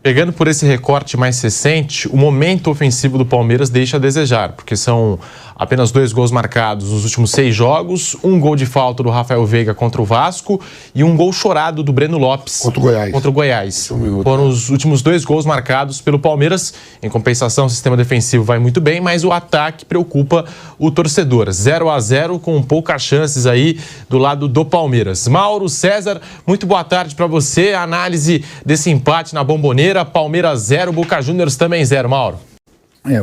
Pegando por esse recorte mais recente, o momento ofensivo do Palmeiras deixa a desejar, porque são apenas 2 gols marcados nos últimos 6 jogos, 1 gol de falta do Rafael Veiga contra o Vasco e 1 gol chorado do Breno Lopes contra o Goiás. Foram os últimos 2 gols marcados pelo Palmeiras. Em compensação, o sistema defensivo vai muito bem, mas o ataque preocupa o torcedor. 0-0 com poucas chances aí do lado do Palmeiras. Mauro César, muito boa tarde para você. A análise desse empate na Bombonera. Palmeiras 0, Boca Juniors também 0, Mauro.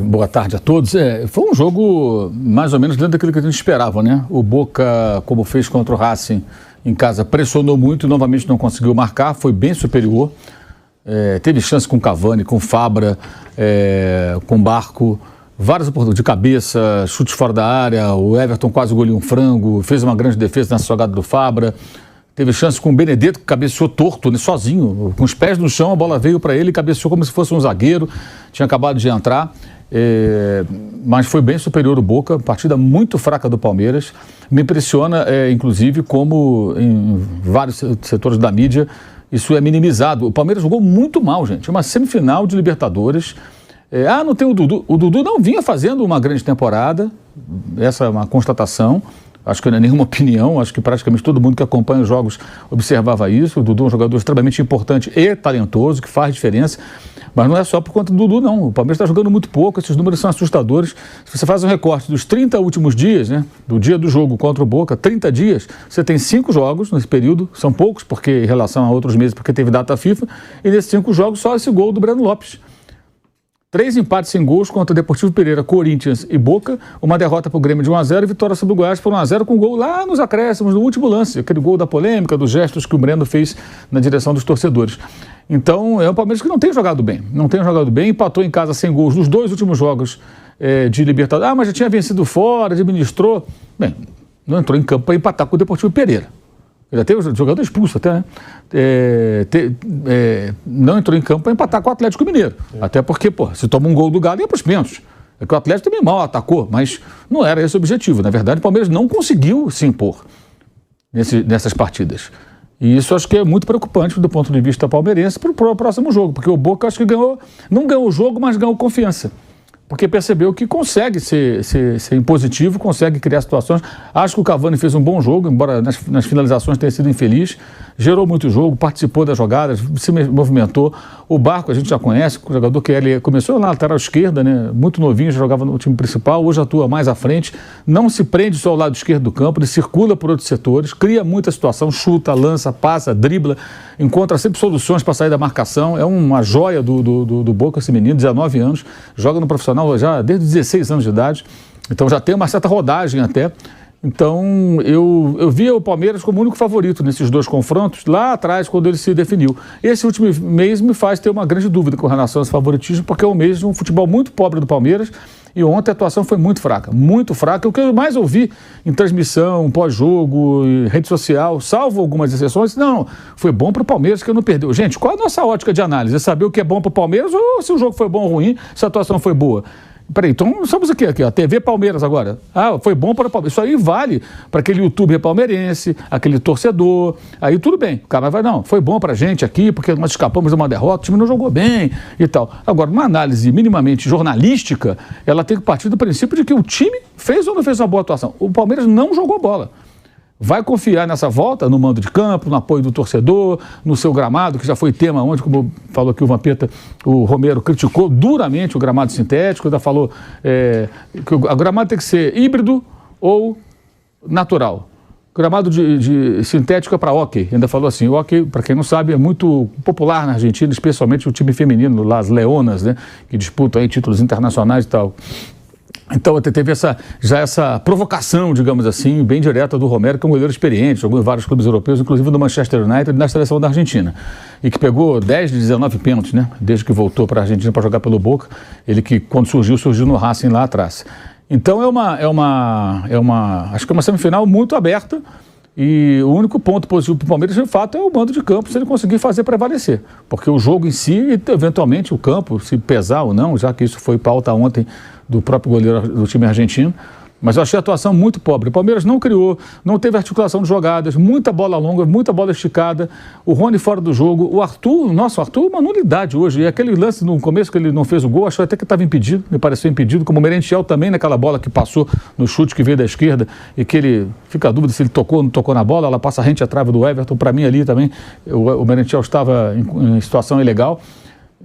Boa tarde a todos. Foi um jogo mais ou menos dentro daquilo que a gente esperava, né? O Boca, como fez contra o Racing em casa, pressionou muito e novamente não conseguiu marcar, foi bem superior. Teve chance com Cavani, com Fabra, com Barco, várias oportunidades de cabeça, chutes fora da área, o Everton quase goleou um frango, fez uma grande defesa na jogada do Fabra. Teve chance com o Benedetto, que cabeceou torto, né, sozinho, com os pés no chão, a bola veio para ele e cabeceou como se fosse um zagueiro, tinha acabado de entrar, mas foi bem superior o Boca, partida muito fraca do Palmeiras. Me impressiona, inclusive, como em vários setores da mídia isso é minimizado. O Palmeiras jogou muito mal, gente, uma semifinal de Libertadores. Não tem o Dudu. O Dudu não vinha fazendo uma grande temporada, essa é uma constatação. Acho que não é nenhuma opinião, acho que praticamente todo mundo que acompanha os jogos observava isso. O Dudu é um jogador extremamente importante e talentoso, que faz diferença, mas não é só por conta do Dudu, não. O Palmeiras está jogando muito pouco, esses números são assustadores. Se você faz um recorte dos 30 últimos dias, né, do dia do jogo contra o Boca, 30 dias, você tem 5 jogos nesse período, são poucos porque em relação a outros meses, porque teve data FIFA, e nesses 5 jogos só esse gol do Breno Lopes. 3 empates sem gols contra Deportivo Pereira, Corinthians e Boca, uma derrota para o Grêmio de 1-0 e vitória sobre o Goiás por 1-0 com gol lá nos acréscimos, no último lance, aquele gol da polêmica, dos gestos que o Breno fez na direção dos torcedores. Então é um Palmeiras que não tem jogado bem, empatou em casa sem gols nos 2 últimos jogos de Libertadores. Mas já tinha vencido fora, administrou. Bem, não entrou em campo para empatar com o Deportivo Pereira. Já teve o jogador expulso até, né? Não entrou em campo para empatar com o Atlético Mineiro. Até porque, se toma um gol do Galo, ia para os pênaltis. É que o Atlético também mal atacou, mas não era esse o objetivo. Na verdade, o Palmeiras não conseguiu se impor nessas partidas. E isso acho que é muito preocupante do ponto de vista palmeirense para o próximo jogo, porque o Boca acho que não ganhou o jogo, mas ganhou confiança. Porque percebeu que consegue ser impositivo, consegue criar situações. Acho que o Cavani fez um bom jogo, embora nas finalizações tenha sido infeliz. Gerou muito jogo, participou das jogadas, se movimentou. O Barco a gente já conhece, o jogador que ele começou na lateral esquerda, né, muito novinho, já jogava no time principal, hoje atua mais à frente. Não se prende só ao lado esquerdo do campo, ele circula por outros setores, cria muita situação, chuta, lança, passa, dribla, encontra sempre soluções para sair da marcação. É uma joia do Boca, esse menino, 19 anos, joga no profissional já desde 16 anos de idade, então já tem uma certa rodagem até. Então eu via o Palmeiras como o único favorito nesses 2 confrontos lá atrás, quando ele se definiu. Esse último mês me faz ter uma grande dúvida com relação a esse favoritismo, porque é um mês de um futebol muito pobre do Palmeiras e ontem a atuação foi muito fraca. O que eu mais ouvi em transmissão, pós-jogo, rede social, salvo algumas exceçõões, não, foi bom para o Palmeiras que não perdeu. Gente, qual é a nossa ótica de análise? É saber o que é bom para o Palmeiras ou se o jogo foi bom ou ruim, se a atuação foi boa? Peraí, então somos aqui, ó, TV Palmeiras agora. Foi bom para o Palmeiras. Isso aí vale para aquele youtuber palmeirense, aquele torcedor. Aí tudo bem. O cara vai, não, foi bom para a gente aqui, porque nós escapamos de uma derrota, o time não jogou bem e tal. Agora, uma análise minimamente jornalística, ela tem que partir do princípio de que o time fez ou não fez uma boa atuação. O Palmeiras não jogou bola. Vai confiar nessa volta, no mando de campo, no apoio do torcedor, no seu gramado, que já foi tema ontem, como falou aqui o Vampeta, o Romero criticou duramente o gramado sintético, ainda falou que o gramado tem que ser híbrido ou natural. Gramado de sintético é para hóquei, ainda falou assim, o hóquei, para quem não sabe, é muito popular na Argentina, especialmente o time feminino, lá as Leonas, né, que disputam aí títulos internacionais e tal. Então teve essa provocação, digamos assim, bem direta do Romero, que é um goleiro experiente, jogou em vários clubes europeus, inclusive do Manchester United e na seleção da Argentina. E que pegou 10 de 19 pênaltis, né? Desde que voltou para a Argentina para jogar pelo Boca. Ele que, quando surgiu no Racing lá atrás. Então acho que é uma semifinal muito aberta. E o único ponto positivo para o Palmeiras, de fato, é o mando de campo, se ele conseguir fazer prevalecer. Porque o jogo em si, e eventualmente o campo, se pesar ou não, já que isso foi pauta ontem do próprio goleiro do time argentino, Mas eu achei a atuação muito pobre. O Palmeiras não criou, não teve articulação de jogadas, muita bola longa, muita bola esticada. O Rony fora do jogo. O Arthur, uma nulidade hoje. E aquele lance no começo que ele não fez o gol, achou até que estava impedido, me pareceu impedido, como o Merentiel também naquela bola que passou no chute que veio da esquerda e que ele fica a dúvida se ele tocou ou não tocou na bola, ela passa rente à trave do Everton. Para mim ali também, o Merentiel estava em situação ilegal.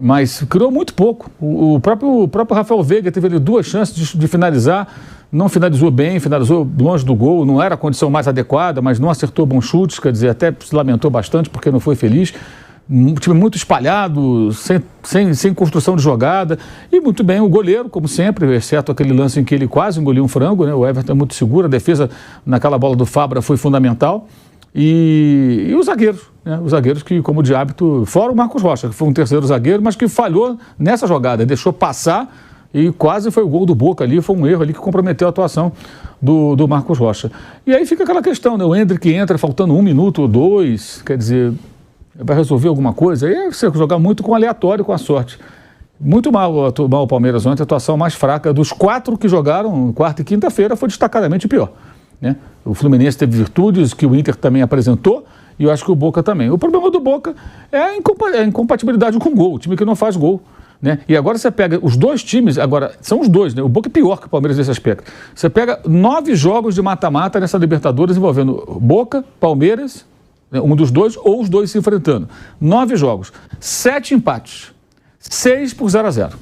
Mas criou muito pouco. O próprio Rafael Veiga teve ali 2 chances de finalizar, não finalizou bem, finalizou longe do gol, não era a condição mais adequada, mas não acertou bons chutes, quer dizer, até se lamentou bastante porque não foi feliz. Um time muito espalhado, sem construção de jogada, e muito bem o goleiro, como sempre, exceto aquele lance em que ele quase engoliu um frango, né? O Everton é muito seguro, a defesa naquela bola do Fabra foi fundamental. E os zagueiros, né? Os zagueiros que, como de hábito, fora o Marcos Rocha, que foi um terceiro zagueiro, mas que falhou nessa jogada, deixou passar e quase foi o gol do Boca ali, foi um erro ali que comprometeu a atuação do Marcos Rocha. E aí fica aquela questão, né? O Endrick entra faltando 1 minuto ou 2, quer dizer, vai resolver alguma coisa? Aí você jogar muito com aleatório, com a sorte. Muito mal o Palmeiras ontem, a atuação mais fraca dos 4 que jogaram quarta e quinta-feira foi destacadamente pior. Né? O Fluminense teve virtudes que o Inter também apresentou e eu acho que o Boca também. O problema do Boca é a incompatibilidade com o gol, o time que não faz gol. Né? E agora você pega os 2 times, agora são os 2, né? O Boca é pior que o Palmeiras nesse aspecto. Você pega 9 jogos de mata-mata nessa Libertadores envolvendo Boca, Palmeiras, né? Um dos 2 ou os 2 se enfrentando. 9 jogos, 7 empates, 6 por 0-0.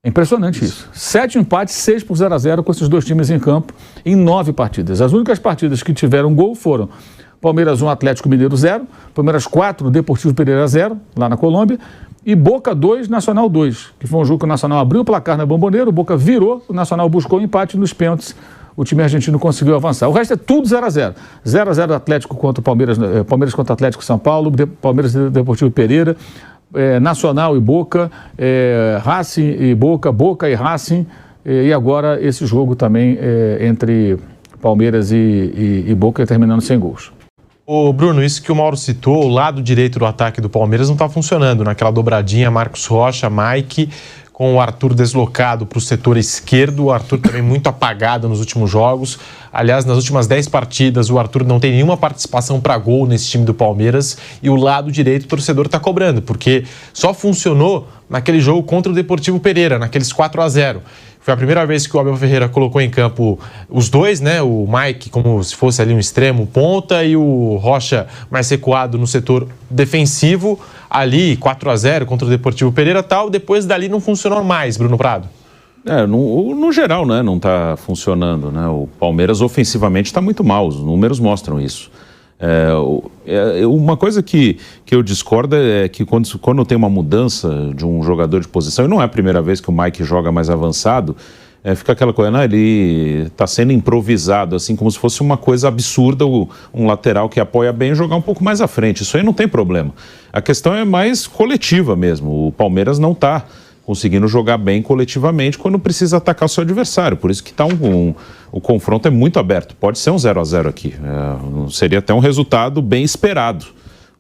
É impressionante isso. 7 empates, 6 por 0-0 com esses 2 times em campo em 9 partidas. As únicas partidas que tiveram gol foram Palmeiras 1, Atlético Mineiro 0, Palmeiras 4, Deportivo Pereira 0, lá na Colômbia, e Boca 2, Nacional 2, que foi um jogo que o Nacional abriu o placar na Bomboneira, o Boca virou, o Nacional buscou o empate nos pênaltis, o time argentino conseguiu avançar. O resto é tudo 0-0. 0-0 Atlético contra o Palmeiras, Palmeiras contra o Atlético São Paulo, Palmeiras e Deportivo Pereira, Nacional e Boca, Racing e Boca, Boca e Racing, e agora esse jogo também entre Palmeiras e Boca terminando sem gols. Ô Bruno, isso que o Mauro citou, o lado direito do ataque do Palmeiras não está funcionando, naquela dobradinha Marcos Rocha, Mike, com o Arthur deslocado para o setor esquerdo, o Arthur também muito apagado nos últimos jogos. Aliás, nas últimas 10 partidas, o Arthur não tem nenhuma participação para gol nesse time do Palmeiras e o lado direito o torcedor está cobrando, porque só funcionou naquele jogo contra o Deportivo Pereira, naqueles 4-0. Foi a primeira vez que o Abel Ferreira colocou em campo os 2, né? O Mike como se fosse ali um extremo ponta e o Rocha mais recuado no setor defensivo, ali 4-0 contra o Deportivo Pereira e tal. Depois dali não funcionou mais, Bruno Prado. No geral, né, não está funcionando, né? O Palmeiras ofensivamente está muito mal, os números mostram isso. Uma coisa que eu discordo é que quando tem uma mudança de um jogador de posição, e não é a primeira vez que o Mike joga mais avançado, fica aquela coisa, ele está sendo improvisado, assim como se fosse uma coisa absurda, um lateral que apoia bem jogar um pouco mais à frente. Isso aí não tem problema. A questão é mais coletiva mesmo. O Palmeiras não está conseguindo jogar bem coletivamente quando precisa atacar o seu adversário. Por isso que o confronto é muito aberto. Pode ser um 0-0 aqui. Seria até um resultado bem esperado.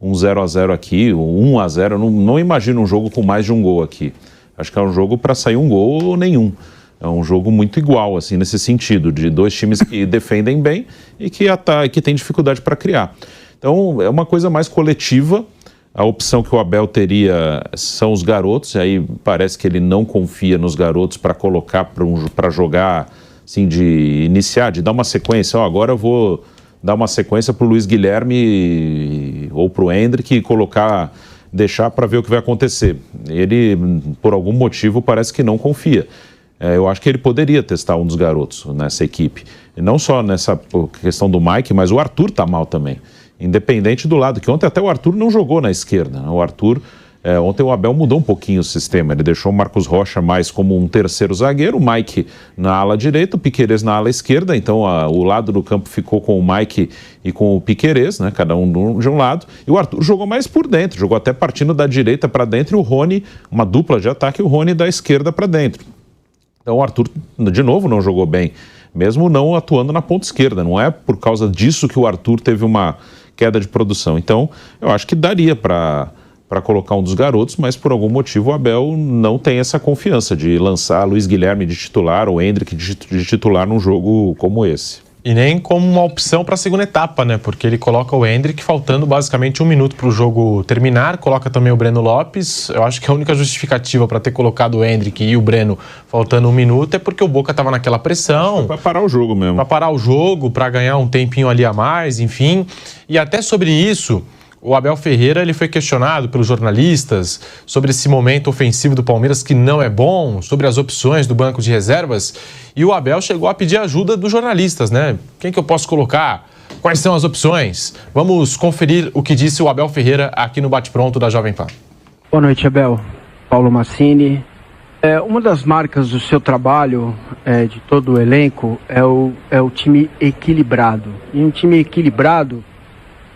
Um 0-0 aqui, um 1-0. Eu não imagino um jogo com mais de um gol aqui. Acho que é um jogo para sair um gol ou nenhum. É um jogo muito igual, assim, nesse sentido, de 2 times que defendem bem e que têm dificuldade para criar. Então, é uma coisa mais coletiva. A opção que o Abel teria são os garotos, e aí parece que ele não confia nos garotos para colocar para jogar, assim, de iniciar, de dar uma sequência. Agora eu vou dar uma sequência para o Luiz Guilherme ou para o Endrick e deixar para ver o que vai acontecer. Ele, por algum motivo, parece que não confia. Eu acho que ele poderia testar um dos garotos nessa equipe. E não só nessa questão do Mike, mas o Arthur está mal também. Independente do lado, que ontem até o Arthur não jogou na esquerda. O Arthur, ontem o Abel mudou um pouquinho o sistema, ele deixou o Marcos Rocha mais como um terceiro zagueiro, o Mike na ala direita, o Piquerez na ala esquerda, então o lado do campo ficou com o Mike e com o Piquerez, né, cada um de um lado, e o Arthur jogou mais por dentro, jogou até partindo da direita para dentro, e o Rony, uma dupla de ataque, e o Rony da esquerda para dentro. Então o Arthur, de novo, não jogou bem, mesmo não atuando na ponta esquerda, não é por causa disso que o Arthur teve uma queda de produção. Então, eu acho que daria para para colocar um dos garotos, mas por algum motivo o Abel não tem essa confiança de lançar Luiz Guilherme de titular ou Endrick de titular num jogo como esse. E nem como uma opção para a segunda etapa, né? Porque ele coloca o Endrick faltando basicamente 1 minuto para o jogo terminar, coloca também o Breno Lopes. Eu acho que a única justificativa para ter colocado o Endrick e o Breno faltando 1 minuto é porque o Boca estava naquela pressão. Para parar o jogo mesmo. Para parar o jogo, para ganhar um tempinho ali a mais, enfim. E até sobre isso, o Abel Ferreira ele foi questionado pelos jornalistas sobre esse momento ofensivo do Palmeiras que não é bom, sobre as opções do banco de reservas, e o Abel chegou a pedir ajuda dos jornalistas, né? Quem que eu posso colocar? Quais são as opções? Vamos conferir o que disse o Abel Ferreira aqui no Bate-Pronto da Jovem Pan. Boa noite, Abel. Paulo Massini. Uma das marcas do seu trabalho, de todo o elenco, é o time equilibrado. E um time equilibrado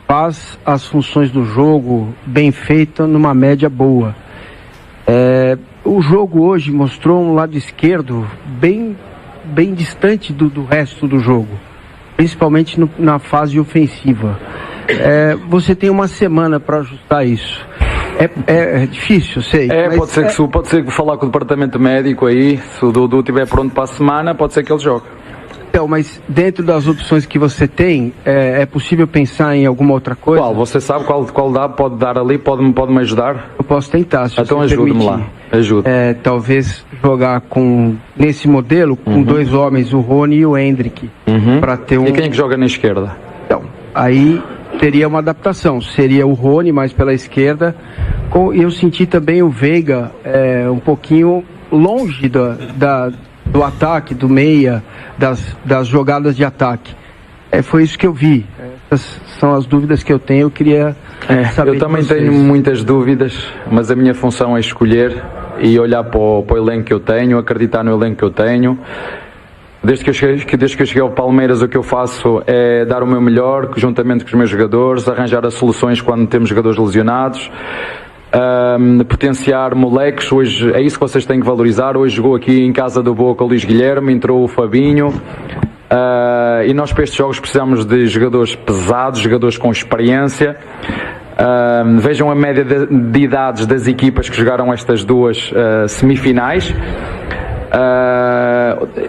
faz as funções do jogo bem feita numa média boa. O jogo hoje mostrou um lado esquerdo bem distante do resto do jogo, principalmente na fase ofensiva. Você tem uma semana para ajustar isso. É difícil, sei. Pode ser que falar com o departamento médico aí, se o Dudu estiver pronto para a semana, pode ser que ele jogue. Então, mas dentro das opções que você tem, é possível pensar em alguma outra coisa? Qual? Você sabe qual pode dar ali? Pode me ajudar? Eu posso tentar, se então você ajude-me lá. Ajude. Talvez jogar nesse modelo, com 2 homens, o Rony e o Endrick. Para ter E quem é que joga na esquerda? Então, aí teria uma adaptação. Seria o Rony mais pela esquerda. Eu senti também o Veiga um pouquinho longe do ataque, do meia, das jogadas de ataque. Foi isso que eu vi. Essas são as dúvidas que eu tenho. Eu queria saber. Eu também tenho muitas dúvidas, mas a minha função é escolher e olhar para o elenco que eu tenho, acreditar no elenco que eu tenho. Desde que eu cheguei ao Palmeiras, o que eu faço é dar o meu melhor, juntamente com os meus jogadores, arranjar as soluções quando temos jogadores lesionados. Potenciar moleques, hoje é isso que vocês têm que valorizar. Hoje jogou aqui em casa do Boca o Luiz Guilherme, entrou o Fabinho, e nós para estes jogos precisamos de jogadores pesados, jogadores com experiência. Vejam a média de idades das equipas que jogaram estas 2 semifinais.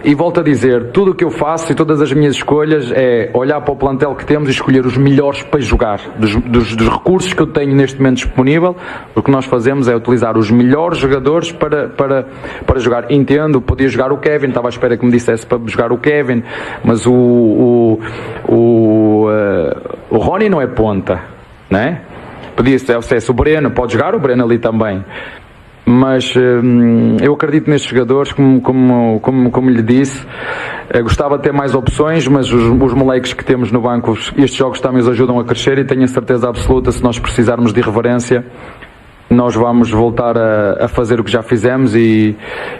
E volto a dizer, tudo o que eu faço e todas as minhas escolhas é olhar para o plantel que temos e escolher os melhores para jogar, dos recursos que eu tenho neste momento disponível. O que nós fazemos é utilizar os melhores jogadores para jogar. Entendo, podia jogar o Kevin, estava à espera que me dissesse para jogar o Kevin, mas o Rony não é ponta, né? Podia ser o Breno, pode jogar o Breno ali também. Mas eu acredito nestes jogadores, como lhe disse. Gostava de ter mais opções, mas os moleques que temos no banco, estes jogos também os ajudam a crescer, e tenho a certeza absoluta, se nós precisarmos de irreverência, nós vamos voltar a fazer o que já fizemos e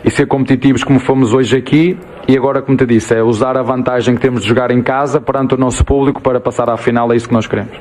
ser competitivos como fomos hoje aqui. E agora, como te disse, é usar a vantagem que temos de jogar em casa perante o nosso público para passar à final. É isso que nós queremos.